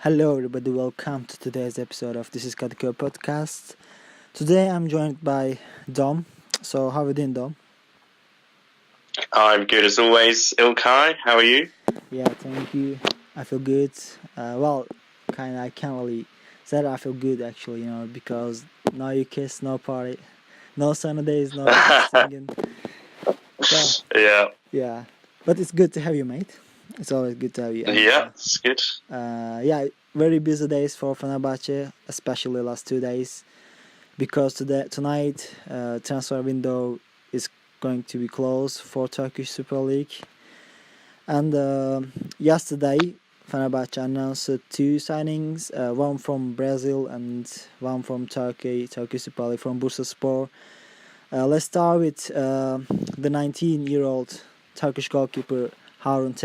Hello, everybody. Welcome to today's episode of This is Kadıköy podcast. Today, I'm joined by Dom. So, how are you doing, Dom? I'm good as always, Ilkay. How are you? Yeah, thank you. I feel good. I can't really say that I feel good actually, because no you kiss, no party, no sunny days, no singing. So, Yeah, yeah, but it's good to have you, mate. It's always good to have you. yeah, it's good. Very busy days for Fenerbahçe, especially last 2 days. Because tonight transfer window is going to be closed for Turkish Super League, and yesterday Fenerbahçe announced two signings, one from Brazil and one from Turkey Super League from Bursaspor. Let's start with the 19-year-old Turkish goalkeeper Harun,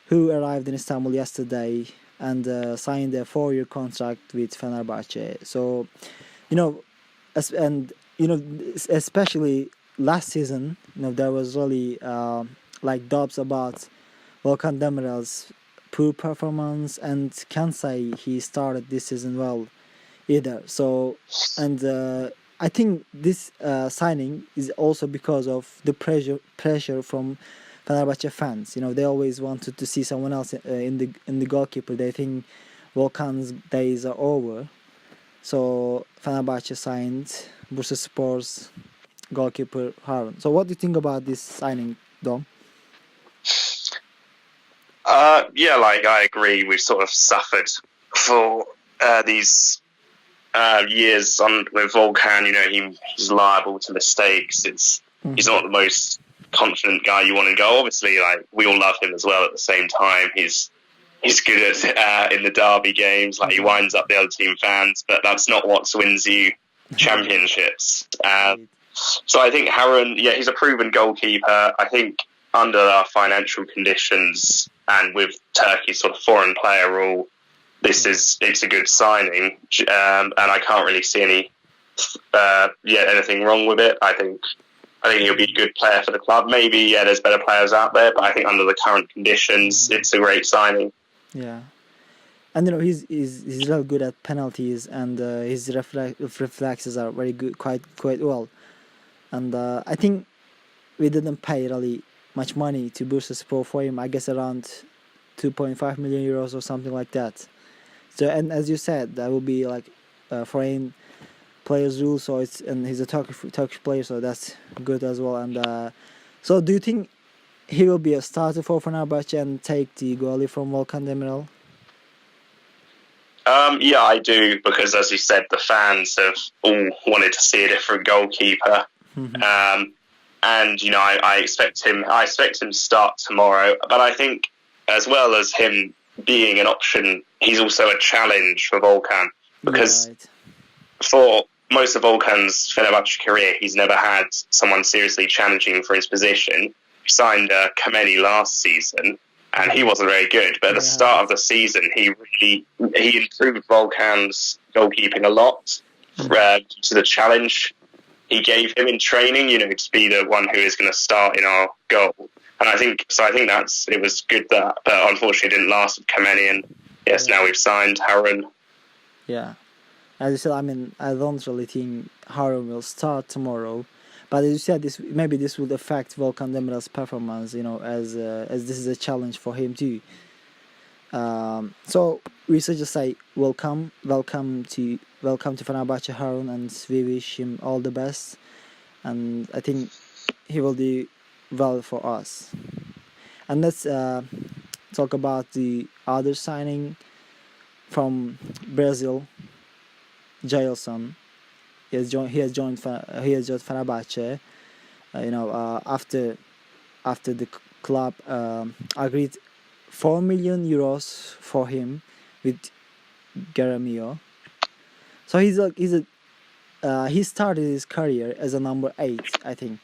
who arrived in Istanbul yesterday and signed a 4-year contract with Fenerbahçe. So, you know, especially last season, there was really doubts about Volkan Demirel's poor performance, and can't say he started this season well either. So, and I think this signing is also because of the pressure from Fenerbahçe fans. They always wanted to see someone else in the goalkeeper. They think Volkan's days are over. So Fenerbahçe signed Bursaspor's goalkeeper Harun. So what do you think about this signing, Dom? I agree. We've sort of suffered for these years on with Volkan. He's liable to mistakes. He's not the most confident guy you want to go. Obviously, we all love him as well. At the same time, he's good at in the derby games. He winds up the other team fans, but that's not what wins you championships. So I think Harun, he's a proven goalkeeper. I think under our financial conditions and with Turkey's sort of foreign player rule, it's a good signing, and I can't really see anything wrong with it. I think he'll be a good player for the club. Maybe there's better players out there, but I think under the current conditions, it's a great signing. Yeah, and he's really good at penalties, and his reflexes are very good, quite well. And I think we didn't pay really much money to Bursaspor for him. I guess around 2.5 million euros or something like that. So, and as you said, that will be foreign players rule. So he's a Turkish player, so that's good as well. And so, do you think he will be a starter for Fenerbahçe and take the goalie from Volkan Demirel? Yeah, I do, because as you said, the fans have all wanted to see a different goalkeeper. And I expect him to start tomorrow. But I think, as well as him being an option, he's also a challenge for Volkan, because for most of Volkan's Fenerbahçe career, he's never had someone seriously challenging for his position. He signed Kameni last season, and he wasn't very good. But at the start of the season, he improved Volkan's goalkeeping a lot to the challenge he gave him in training. To be the one who is going to start in our goal. And I think it was good but unfortunately it didn't last with Kameni. And now we've signed Harun. Yeah. As you said, I don't really think Harun will start tomorrow, but as you said, this will affect Volkan Demirel's performance. As this is a challenge for him too. So we should just say welcome to Fenerbahçe Harun, and we wish him all the best. And I think he will do well for us. And let's talk about the other signing from Brazil. Jailson, he has joined Fenerbahçe. After the club agreed 4 million euros for him with Grêmio. So he started his career as a number 8, I think.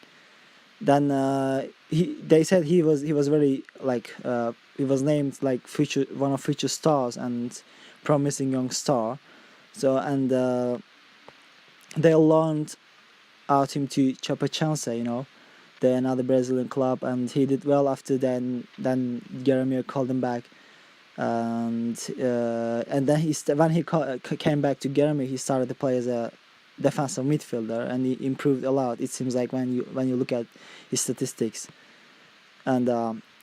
Then they said he was very he was named one of future stars and promising young star. So, and they loaned out him to Chapecoense, another Brazilian club, and he did well after then. Then Grêmio called him back and then when he came back to Germany, he started to play as a defensive midfielder, and he improved a lot. It seems like when you look at his statistics, and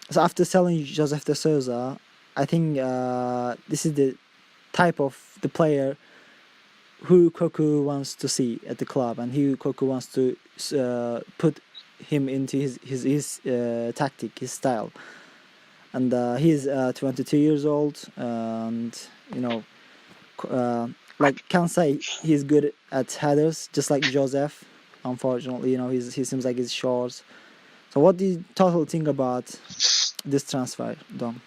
so after selling Joseph de Souza, I think this is the type of the player who Koku wants to see at the club, and who Koku wants to put him into his tactic, his style. And he's 22 years old, and like can say he's good at headers, just like Joseph. Unfortunately, he seems like he's short. So what do you totally think about this transfer, Dom?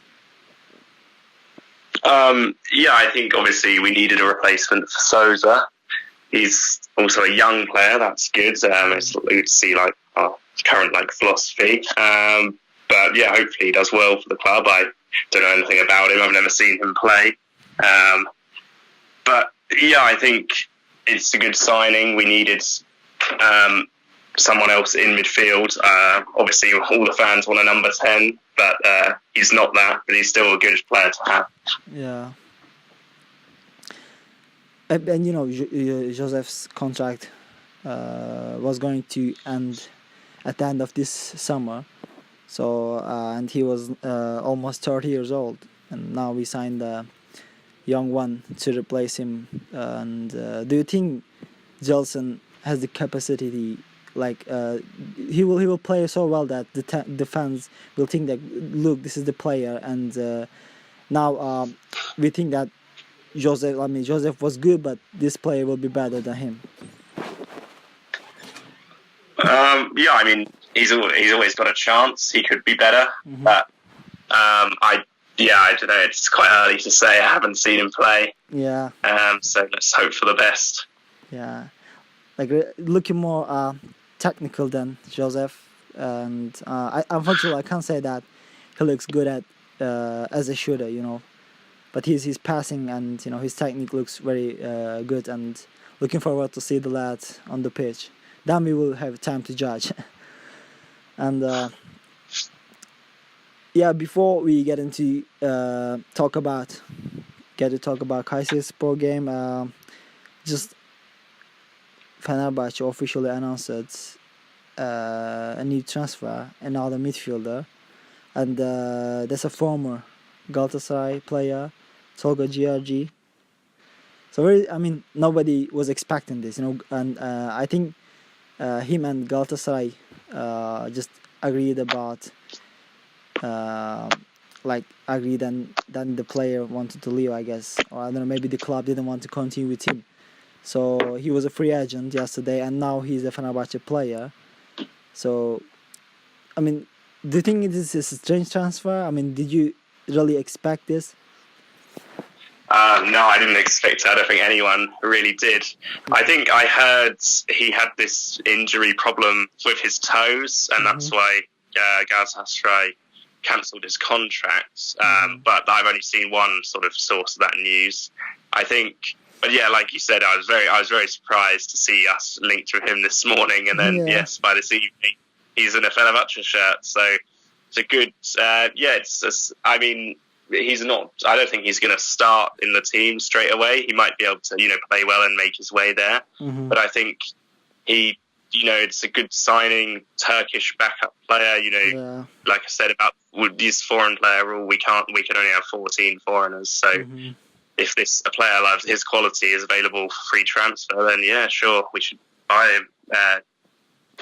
Yeah, I think obviously we needed a replacement for Souza. He's also a young player. That's good. It's good to see like our current philosophy. But yeah, hopefully he does well for the club. I don't know anything about him. I've never seen him play. But yeah, I think it's a good signing. We needed someone else in midfield. Obviously, all the fans want a number 10, but he's not that. But he's still a good player to have. Yeah. And Joseph's contract was going to end at the end of this summer. So and he was almost 30 years old, and now we signed a young one to replace him. And do you think Jailson has the capacity? He will play so well that the fans will think that, look, this is the player, and now we think that Joseph was good, but this player will be better than him. Yeah, I mean, he's always got a chance. He could be better, but I don't know. It's quite early to say. I haven't seen him play. Yeah. So let's hope for the best. Yeah, looking more technical than Joseph, and unfortunately I can't say that he looks good at as a shooter, but his passing and his technique looks very good, and looking forward to see the lad on the pitch. Then we will have time to judge. And before we get into talk about Kayserispor game, just Fenerbahçe officially announced a new transfer, another midfielder, and that's a former Galatasaray player, Tolga Ciğerci. So nobody was expecting this, and I think him and Galatasaray just agreed about agreed, and then the player wanted to leave, I guess, or I don't know, maybe the club didn't want to continue with him. So he was a free agent yesterday, and now he's a Fenerbahçe player. So, do you think this is a strange transfer? Did you really expect this? No, I didn't expect it. I don't think anyone really did. I think I heard he had this injury problem with his toes, and that's why Galatasaray cancelled his contract. But I've only seen one sort of source of that news. I think, but yeah, like you said, I was very surprised to see us linked with him this morning, and then yes, by this evening, he's in a Fenerbahçe shirt. So it's a good. He's not. I don't think he's going to start in the team straight away. He might be able to, play well and make his way there. But I think he, it's a good signing. Turkish backup player. Like I said about with this foreign player rule, we can only have 14 foreigners. So if a player like his quality is available for free transfer, then yeah, sure, we should buy him.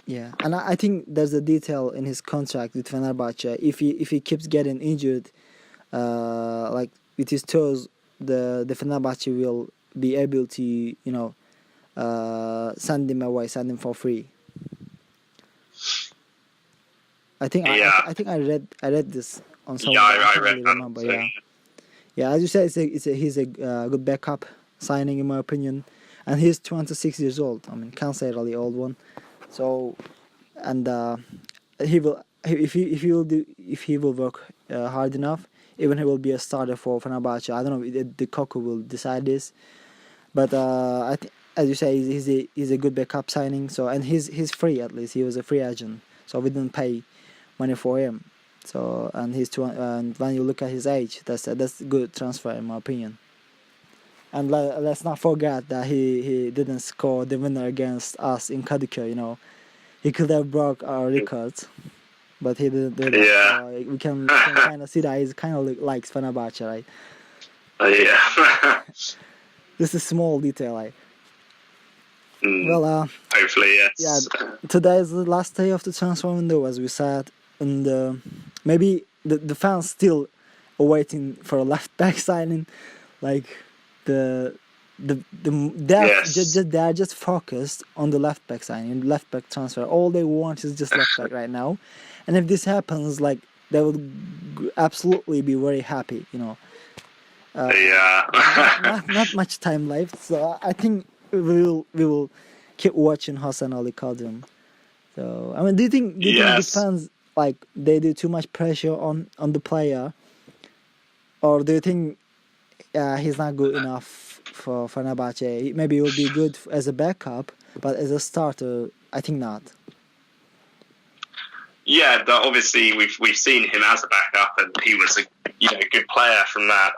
Yeah, and I think there's a detail in his contract with Fenerbahçe. If he keeps getting injured, with his toes, the Fenerbahçe will be able to send him for free. I think I read this on some. Yeah, I read really remember. That. Yeah, as you said, he's a good backup signing in my opinion, and he's 26 years old. Can't say really old one. So, and he will if he will work hard enough, even he will be a starter for Fenerbahçe. I don't know. The Koku will decide this, but I think, as you say, he's a good backup signing. So, and he's free, at least he was a free agent. So we didn't pay money for him. So and and when you look at his age, that's a good transfer in my opinion. And let's not forget that he didn't score the winner against us in Kadıköy. He could have broke our records, but he didn't do that. Yeah. So we can kind of see that he's kind of likes Fenerbahçe, right? Yeah. This is small detail, right? Mm, Well, hopefully, yes. yeah. Today is the last day of the transfer window, as we said, and maybe the fans still are waiting for a left back signing, like the they are just focused on the left back signing, left back transfer. All they want is just left back right now, and if this happens, like they will absolutely be very happy, Yeah. not much time left, so I think we will keep watching Hasan Ali Kaldırım. So I mean, do you think the fans like they do too much pressure on the player, or do you think he's not good enough for Fenerbahçe? Maybe he will be good as a backup, but as a starter, I think not. Yeah, obviously we've seen him as a backup, and he was a good player from that.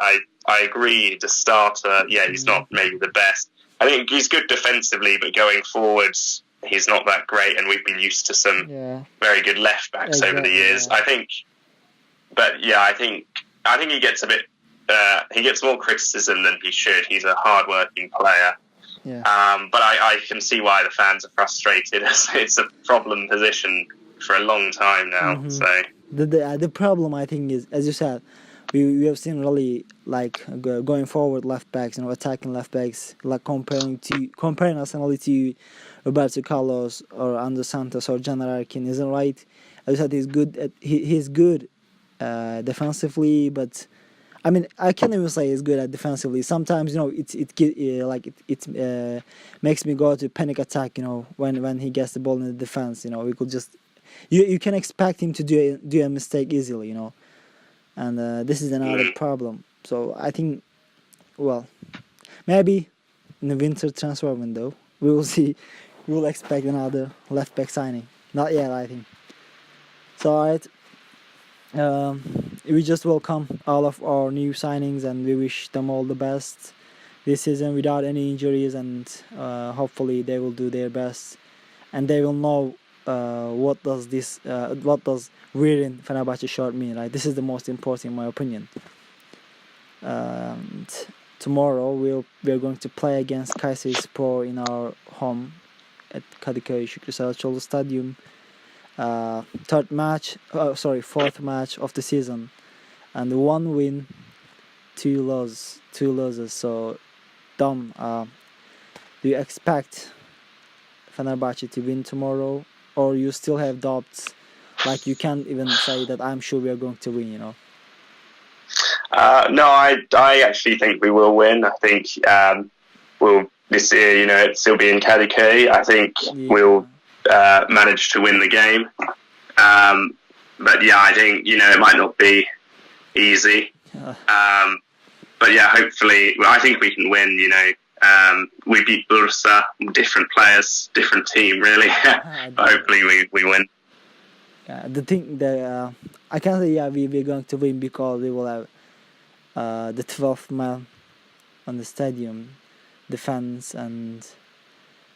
I agree. The starter, he's not maybe the best. I think he's good defensively, but going forwards, he's not that great. And we've been used to some very good left backs over the years. Yeah. I think he gets a bit. He gets more criticism than he should. He's a hard-working player. Yeah. But I can see why the fans are frustrated. It's a problem position for a long time now. Mm-hmm. So the problem, I think, is, as you said, we have seen really like going forward left backs, attacking left backs, like comparing us only to Roberto Carlos or Andres Santos or Caner Erkin isn't right. As you said, he's good. He's good defensively, but I mean, I can't even say he's good at defensively. Sometimes, it makes me go to panic attack. When he gets the ball in the defense, we could just you can expect him to do a mistake easily, and this is another problem. So I think, well, maybe in the winter transfer window we will see. We will expect another left back signing. Not yet, I think. So alright. We just welcome all of our new signings and we wish them all the best this season without any injuries, and hopefully they will do their best and they will know what does wearing Fenerbahçe shirt mean. Right, this is the most important in my opinion. Tomorrow we're going to play against Kayserispor in our home at Kadıköy Şükrü Saraçoğlu Stadium. Fourth match of the season, and 1 win, 2 losses. So, Dom, do you expect Fenerbahçe to win tomorrow, or you still have doubts? Like you can't even say that I'm sure we are going to win. No, I actually think we will win. I think we'll this year. It'll be in Kadıköy. I think we'll manage to win the game. But I think, it might not be easy. But hopefully, I think we can win, we beat Bursa, different players, different team, really. But hopefully we win. The thing that I can't say, we're going to win because we will have the 12th man on the stadium, the fans, and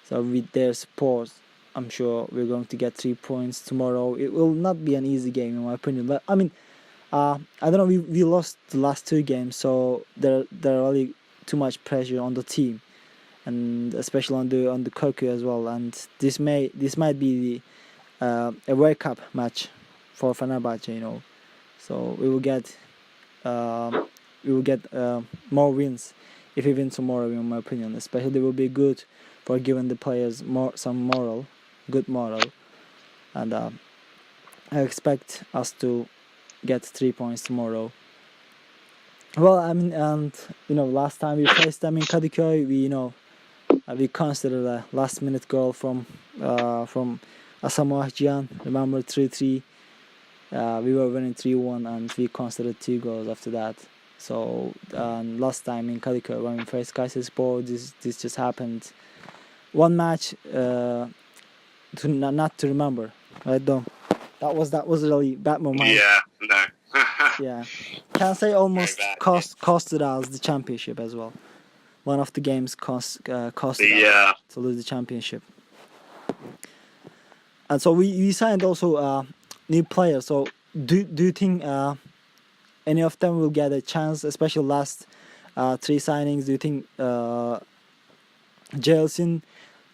so with their support, I'm sure we're going to get 3 points tomorrow. It will not be an easy game in my opinion, but I mean, I don't know. We lost the last 2 games, so there are really too much pressure on the team, and especially on the Koku as well. And this might be a wake up match for Fenerbahçe, So we will get more wins if we win tomorrow, in my opinion. Especially they will be good for giving the players good moral, and I expect us to get 3 points tomorrow. Well, I mean, and last time we faced them in Kadıköy, we considered a last-minute goal from Asamoah Gyan. Remember 3-3. We were winning 3-1, and we considered 2 goals after that. So last time in Kadıköy when we faced Kayserispor, this just happened. One match. Not to remember, right? Though that was really bad moment. Yeah. No. Yeah, can say almost Very bad, costed us the championship as well. One of the games costed Yeah. us to lose the championship. And so we signed also new players. So do you think any of them will get a chance, especially last three signings? Do you think Jailson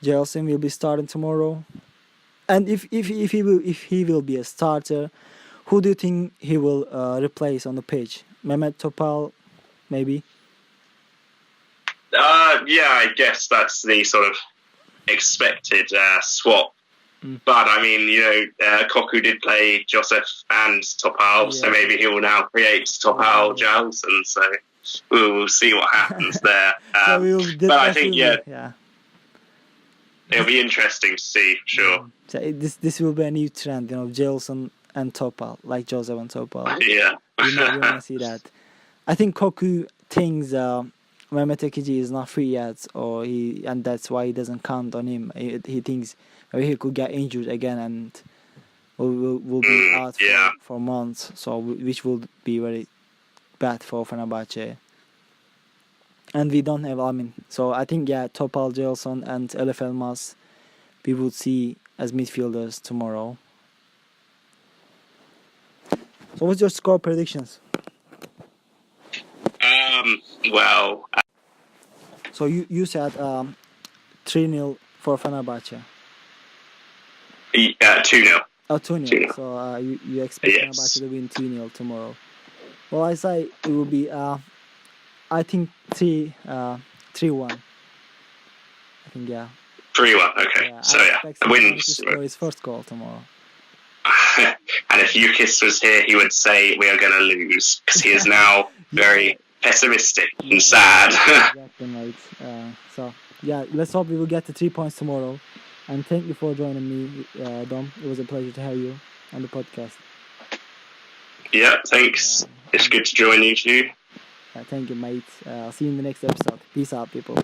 will be starting tomorrow? And if he will be a starter, who do you think he will replace on the pitch? Mehmet Topal, maybe. Yeah, I guess that's the sort of expected swap. But I mean, Koku did play Joseph and Topal, so maybe he will now create Topal Jailson. So we'll see what happens there. But I think it'll be interesting to see for sure. So this will be a new trend, Jailson and Topal, like Joseph and Topal. Yeah, we want to see that. I think Koku thinks Mehmet Ekici is not free yet, and that's why he doesn't count on him. He thinks maybe he could get injured again and will be out for months, so which will be very bad for Fenerbahce. And we don't have so I think Topal, Jailson and Elif Elmas we would see as midfielders tomorrow. So what's your score predictions? Well, so you said 3-0 for Fenerbahce. 2-0. Oh, 2-0. So you expect Fenerbahce to win 2-0 tomorrow. Well, I say it will be I think 3-1. I think 3-1. Okay. So wins. For his first goal tomorrow. And if Yukis was here, he would say we are going to lose because he is now very pessimistic and sad. Exactly, mate. So let's hope we will get the 3 points tomorrow. And thank you for joining me, Dom. It was a pleasure to have you on the podcast. Yeah, thanks. It's good to join you too. Thank you, mate. I'll see you in the next episode. Peace out, people.